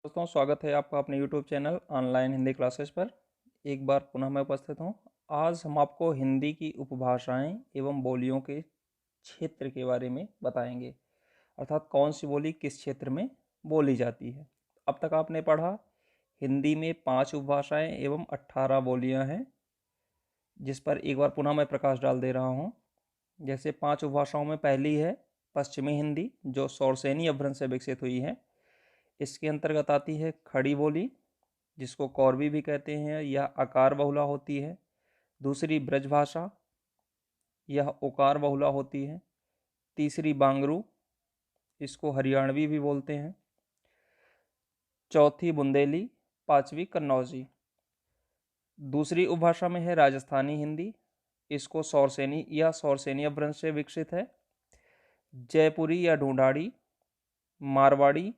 दोस्तों, स्वागत है आपका अपने YouTube channel online Hindi classes पर। एक बार पुनः मैं उपस्थित हूँ। आज हम आपको हिंदी की उपभाषाएं एवं बोलियों के क्षेत्र के बारे में बताएंगे, अर्थात कौन सी बोली किस क्षेत्र में बोली जाती है। अब तक आपने पढ़ा हिंदी में 5 उपभाषाएं एवं 18 बोलियां हैं, जिस पर एक बार पुनः मैं प्रकाश डाल दे रहा हूँ। जैसे 5 उपभाषाओं में पहली है पश्चिमी हिंदी, जो सौरसेनी अपभ्रंश से विकसित हुई है। इसके अंतर्गत आती है खड़ी बोली, जिसको कौरवी भी कहते हैं। यह आकार बहुला होती है। दूसरी ब्रजभाषा, यह ओकार बहुला होती है। तीसरी बांगरू, इसको हरियाणवी भी बोलते हैं। चौथी बुंदेली, पांचवी कन्नौजी। दूसरी उपभाषा में है राजस्थानी हिंदी, इसको सौरसेनी या सौरसेनी अपभ्रंश से विकसित है। जयपुरी या ढूंढाड़ी, मारवाड़ी,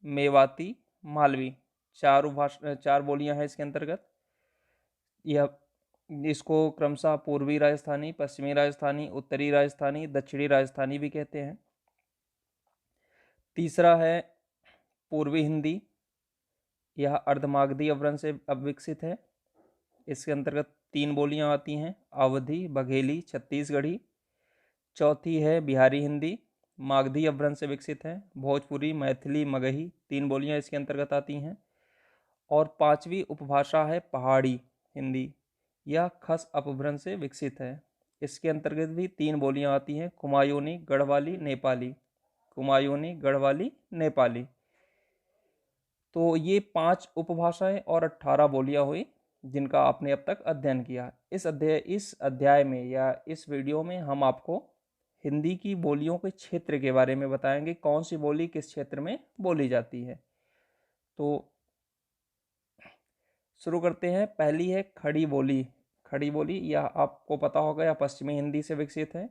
मेवाती, मालवी, चार बोलियां हैं इसके अंतर्गत। यह इसको क्रमशः पूर्वी राजस्थानी, पश्चिमी राजस्थानी, उत्तरी राजस्थानी, दक्षिणी राजस्थानी भी कहते हैं। तीसरा है पूर्वी हिंदी, यह अर्धमागधी अपभ्रंश से अब विकसित है। इसके अंतर्गत 3 बोलियां आती हैं, अवधी, बघेली, छत्तीसगढ़ी। चौथी है बिहारी हिंदी, मागधी अपभ्रंश से विकसित है। भोजपुरी, मैथिली, मगही, 3 बोलियां इसके अंतर्गत आती हैं। और 5वीं उपभाषा है पहाड़ी हिंदी, यह खस अपभ्रंश से विकसित है। इसके अंतर्गत भी 3 बोलियां आती हैं, कुमायूनी, गढ़वाली, नेपाली। कुमायूनी, गढ़वाली, नेपाली। तो ये 5 उपभाषाएं और 18 बोलियां हुई जिनका आपने अब तक अध्ययन किया। इस अध्याय में या इस वीडियो में हम आपको हिंदी की बोलियों के क्षेत्र के बारे में बताएंगे, कौन सी बोली किस क्षेत्र में बोली जाती है। तो शुरू करते हैं। पहली है खड़ी बोली। खड़ी बोली यह आपको पता होगा, यह पश्चिमी हिंदी से विकसित है।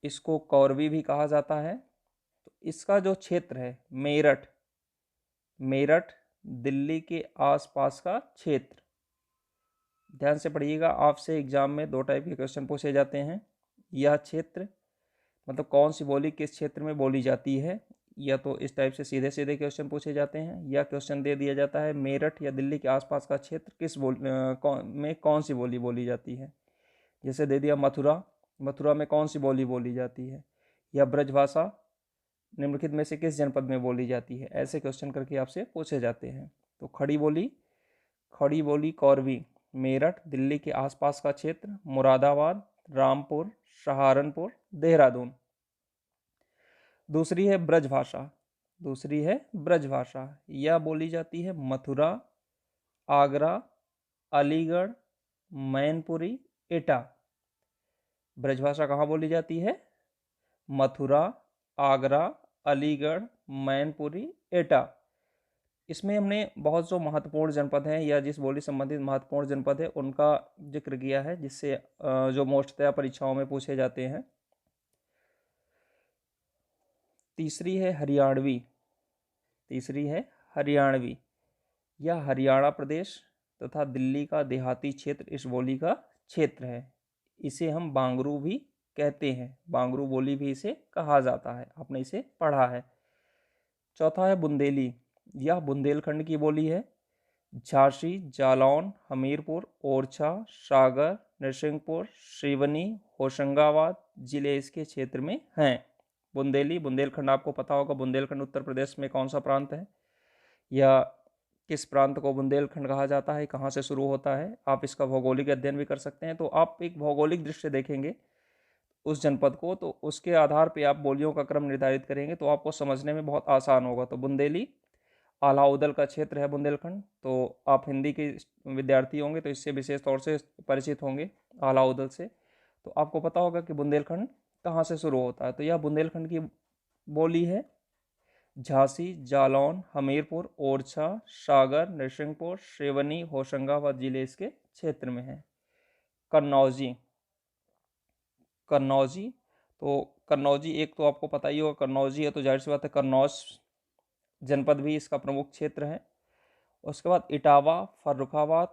इसको कौरवी भी कहा जाता है। तो इसका जो क्षेत्र है मेरठ, मेरठ दिल्ली के आसपास का क्षेत्र। ध्यान से पढ़िएगा, आपसे एग्जाम में 2 टाइप के क्वेश्चन पूछे जाते हैं। यह क्षेत्र मतलब कौन सी बोली किस क्षेत्र में बोली जाती है, या तो इस टाइप से सीधे सीधे क्वेश्चन पूछे जाते हैं, या क्वेश्चन दे दिया जाता है मेरठ या दिल्ली के आसपास का क्षेत्र में कौन सी बोली बोली जाती है। जैसे दे दिया मथुरा, मथुरा में कौन सी बोली बोली जाती है, या ब्रजभाषा निम्नलिखित में से किस जनपद में बोली जाती है। ऐसे क्वेश्चन करके आपसे पूछे जाते हैं। तो खड़ी बोली कौरवी, मेरठ दिल्ली के आसपास का क्षेत्र, मुरादाबाद, रामपुर, सहारनपुर, देहरादून। दूसरी है ब्रजभाषा, यह बोली जाती है मथुरा, आगरा, अलीगढ़, मैनपुरी, एटा। ब्रजभाषा कहाँ बोली जाती है? मथुरा, आगरा, अलीगढ़, मैनपुरी, एटा। इसमें हमने बहुत जो महत्वपूर्ण जनपद हैं या जिस बोली संबंधित महत्वपूर्ण जनपद है उनका जिक्र किया है, जिससे जो मोस्टतः परीक्षाओं में पूछे जाते हैं। तीसरी है हरियाणवी, यह हरियाणा प्रदेश तथा दिल्ली का देहाती क्षेत्र इस बोली का क्षेत्र है। इसे हम बांगरू भी कहते हैं, बांगरू बोली भी इसे कहा जाता है, आपने इसे पढ़ा है। चौथा है बुंदेली, यह बुंदेलखंड की बोली है। झांसी, जालौन, हमीरपुर, ओरछा, सागर, नरसिंहपुर, सिवनी, होशंगाबाद जिले इसके क्षेत्र में हैं। बुंदेलखंड आपको पता होगा, बुंदेलखंड उत्तर प्रदेश में कौन सा प्रांत है, या किस प्रांत को बुंदेलखंड कहा जाता है, कहाँ से शुरू होता है। आप इसका भौगोलिक अध्ययन भी कर सकते हैं। तो आप एक भौगोलिक दृश्य देखेंगे उस जनपद को, तो उसके आधार पर आप बोलियों का क्रम निर्धारित करेंगे, तो आपको समझने में बहुत आसान होगा। तो बुंदेली आलाउदल का क्षेत्र है बुंदेलखंड। तो आप हिंदी के विद्यार्थी होंगे तो इससे विशेष तौर से परिचित होंगे, आलाउदल से। तो आपको पता होगा कि बुंदेलखंड कहाँ से शुरू होता है। तो यह बुंदेलखंड की बोली है। झांसी, जालौन, हमीरपुर, ओरछा, सागर, नरसिंहपुर, सिवनी, होशंगाबाद जिले इसके क्षेत्र में है। कन्नौजी, तो कन्नौजी एक तो आपको पता ही होगा, कन्नौजी है तो जाहिर सी बात है कन्नौज जनपद भी इसका प्रमुख क्षेत्र है। उसके बाद इटावा, फर्रुखाबाद,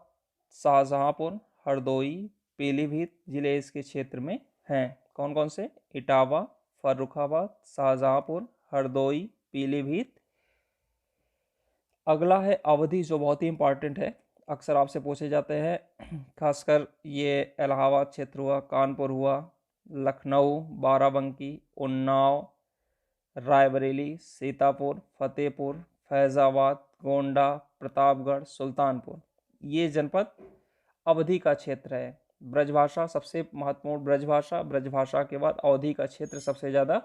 शाहजहांपुर, हरदोई, पीलीभीत जिले इसके क्षेत्र में हैं। कौन कौन से? इटावा, फर्रुखाबाद, शाहजहांपुर, हरदोई, पीलीभीत, अगला है अवधी, जो बहुत ही इंपॉर्टेंट है, अक्सर आपसे पूछे जाते हैं। खासकर ये इलाहाबाद क्षेत्र हुआ, कानपुर हुआ, लखनऊ, बाराबंकी, उन्नाव, रायबरेली, सीतापुर, फतेहपुर, फैज़ाबाद, गोंडा, प्रतापगढ़, सुल्तानपुर, ये जनपद अवधी का क्षेत्र है। ब्रजभाषा सबसे महत्वपूर्ण, ब्रजभाषा के बाद अवधी का क्षेत्र सबसे ज़्यादा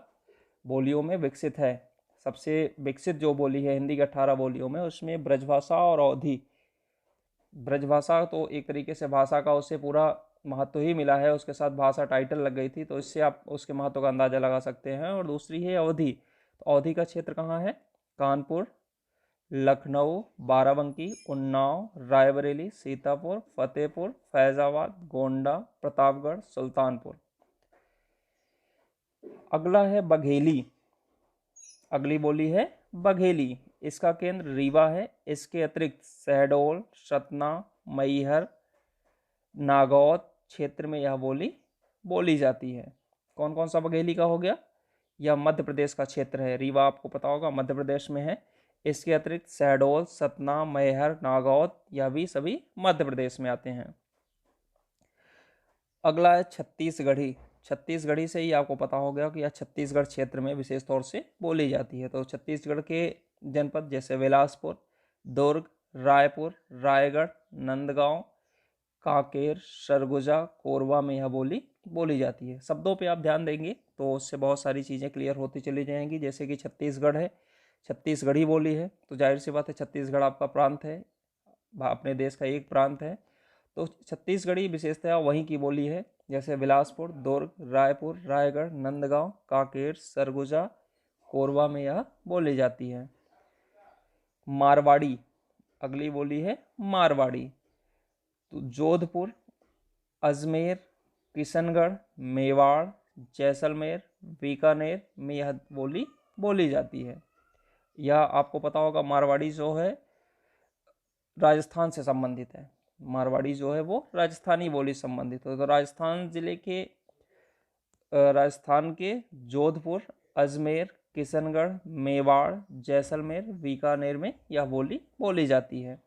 बोलियों में विकसित है। सबसे विकसित जो बोली है हिंदी की 18 बोलियों में, उसमें ब्रजभाषा और अवधी। ब्रजभाषा तो एक तरीके से भाषा का उससे पूरा महत्व ही मिला है, उसके साथ भाषा टाइटल लग गई थी, तो इससे आप उसके महत्व का अंदाज़ा लगा सकते हैं। और दूसरी है अवधी, तो अवधी का क्षेत्र कहाँ है? कानपुर, लखनऊ, बाराबंकी, उन्नाव, रायबरेली, सीतापुर, फतेहपुर, फैज़ाबाद, गोंडा, प्रतापगढ़, सुल्तानपुर। अगला है बघेली। अगली बोली है बघेली। इसका केंद्र रीवा है। इसके अतिरिक्त शहडोल, सतना, मैहर, नागौद क्षेत्र में यह बोली बोली जाती है। कौन कौन सा बघेली का हो गया? यह मध्य प्रदेश का क्षेत्र है। रीवा आपको पता होगा मध्य प्रदेश में है। इसके अतिरिक्त शहडोल, सतना, मैहर, नागौद, यह भी सभी मध्य प्रदेश में आते हैं। अगला है छत्तीसगढ़ी। छत्तीसगढ़ी से ही आपको पता हो गया कि यह छत्तीसगढ़ क्षेत्र में विशेष तौर से बोली जाती है। तो छत्तीसगढ़ के जनपद जैसे बिलासपुर, दुर्ग, रायपुर, रायगढ़, नंदगांव, कांकेर, सरगुजा, कोरबा में यह बोली बोली जाती है। शब्दों पे आप ध्यान देंगे तो उससे बहुत सारी चीज़ें क्लियर होती चली जाएंगी। जैसे कि छत्तीसगढ़ है, छत्तीसगढ़ी बोली है, तो जाहिर सी बात है छत्तीसगढ़ आपका प्रांत है, अपने देश का एक प्रांत है, तो छत्तीसगढ़ी विशेषतः वहीं की बोली है। जैसे बिलासपुर, दुर्ग, रायपुर, रायगढ़, नंदगांव, कांकेर, सरगुजा, कोरबा में यह बोली जाती है। मारवाड़ी, अगली बोली है मारवाड़ी। तो जोधपुर, अजमेर, किशनगढ़, मेवाड़, जैसलमेर, बीकानेर में यह बोली बोली जाती है। यह आपको पता होगा मारवाड़ी जो है राजस्थान से संबंधित है। मारवाड़ी जो है वो राजस्थानी बोली संबंधित है। तो राजस्थान के जोधपुर, अजमेर, किशनगढ़, मेवाड़, जैसलमेर, बीकानेर में यह बोली बोली जाती है।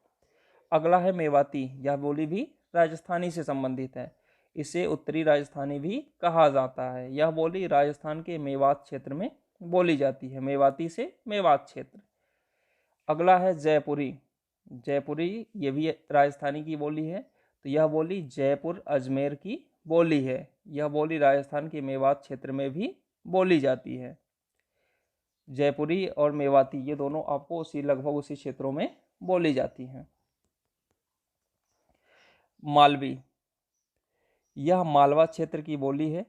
अगला है मेवाती। यह बोली भी राजस्थानी से संबंधित है। इसे उत्तरी राजस्थानी भी कहा जाता है। यह बोली राजस्थान के मेवात क्षेत्र में बोली जाती है। मेवाती से मेवात क्षेत्र। अगला है जयपुरी। जयपुरी ये भी राजस्थानी की बोली है। तो यह बोली जयपुर अजमेर की बोली है। यह बोली राजस्थान के मेवात क्षेत्र में भी बोली जाती है। जयपुरी और मेवाती ये दोनों आपको लगभग उसी क्षेत्रों में बोली जाती हैं। मालवी, यह मालवा क्षेत्र की बोली है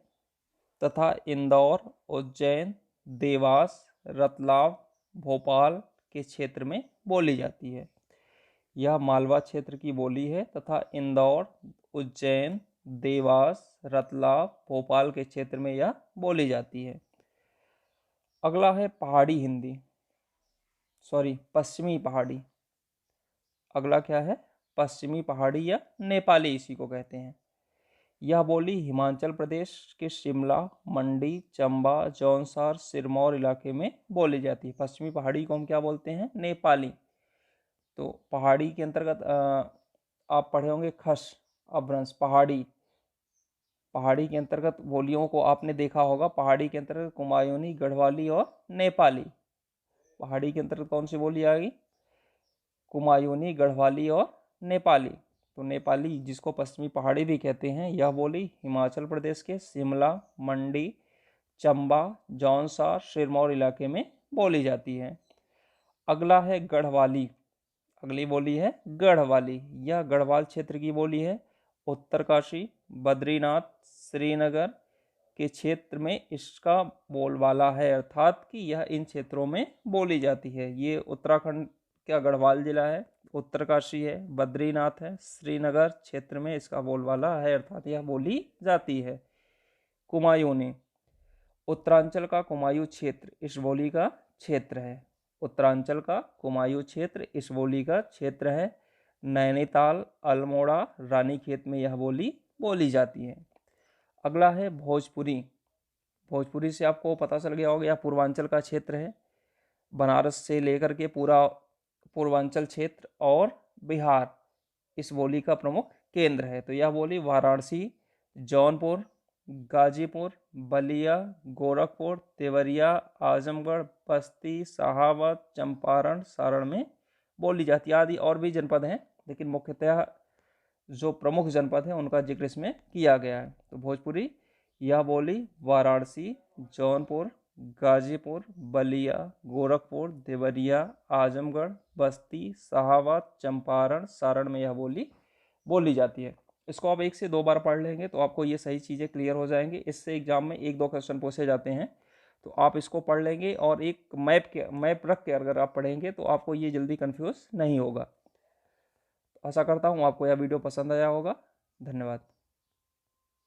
तथा इंदौर, उज्जैन, देवास, रतलाम, भोपाल के क्षेत्र में बोली जाती है। यह मालवा क्षेत्र की बोली है तथा इंदौर, उज्जैन, देवास, रतलाम, भोपाल के क्षेत्र में यह बोली जाती है। अगला है पहाड़ी हिंदी, पश्चिमी पहाड़ी। अगला क्या है? पश्चिमी पहाड़ी या नेपाली इसी को कहते हैं। यह बोली हिमाचल प्रदेश के शिमला, मंडी, चंबा, जौनसार, सिरमौर इलाके में बोली जाती है। पश्चिमी पहाड़ी को हम क्या बोलते हैं? नेपाली। तो पहाड़ी के अंतर्गत आप पढ़े होंगे खस, अपभ्रंश, पहाड़ी। पहाड़ी के अंतर्गत बोलियों को आपने देखा होगा। पहाड़ी के अंतर्गत कुमायूनी, गढ़वाली और नेपाली। पहाड़ी के अंतर्गत कौन सी बोली आएगी? कुमायूनी, गढ़वाली और नेपाली। तो नेपाली जिसको पश्चिमी पहाड़ी भी कहते हैं, यह बोली हिमाचल प्रदेश के शिमला, मंडी, चंबा, जौनसार, सिरमौर इलाके में बोली जाती है। अगला है गढ़वाली। अगली बोली है गढ़वाली। यह गढ़वाल क्षेत्र की बोली है। उत्तरकाशी, बद्रीनाथ, श्रीनगर के क्षेत्र में इसका बोलबाला है, अर्थात कि यह इन क्षेत्रों में बोली जाती है। ये उत्तराखंड का गढ़वाल जिला है, उत्तरकाशी है, बद्रीनाथ है, श्रीनगर क्षेत्र में इसका बोलबाला है, अर्थात यह बोली जाती है। कुमायूनी, उत्तरांचल का कुमायूं क्षेत्र इस बोली का क्षेत्र है। उत्तरांचल का कुमायूं क्षेत्र इस बोली का क्षेत्र है। नैनीताल, अल्मोड़ा, रानीखेत में यह बोली बोली जाती है। अगला है भोजपुरी। भोजपुरी से आपको पता चल गया होगा यह पूर्वांचल का क्षेत्र है। बनारस से लेकर के पूरा पूर्वांचल क्षेत्र और बिहार इस बोली का प्रमुख केंद्र है। तो यह बोली वाराणसी, जौनपुर, गाजीपुर, बलिया, गोरखपुर, देवरिया, आजमगढ़, बस्ती, सहावत, चंपारण, सारण में बोली जाती है। आदि और भी जनपद हैं, लेकिन मुख्यतः जो प्रमुख जनपद हैं उनका जिक्र इसमें किया गया है। तो भोजपुरी यह बोली वाराणसी, जौनपुर, गाजीपुर, बलिया, गोरखपुर, देवरिया, आजमगढ़, बस्ती, सहावत, चंपारण, सारण में यह बोली बोली जाती है। इसको आप 1 से 2 बार पढ़ लेंगे तो आपको ये सही चीज़ें क्लियर हो जाएंगी। इससे एग्जाम में 1-2 क्वेश्चन पूछे जाते हैं, तो आप इसको पढ़ लेंगे और एक मैप रख के अगर आप पढ़ेंगे तो आपको ये जल्दी कन्फ्यूज़ नहीं होगा। आशा करता हूँ आपको यह वीडियो पसंद आया होगा। धन्यवाद।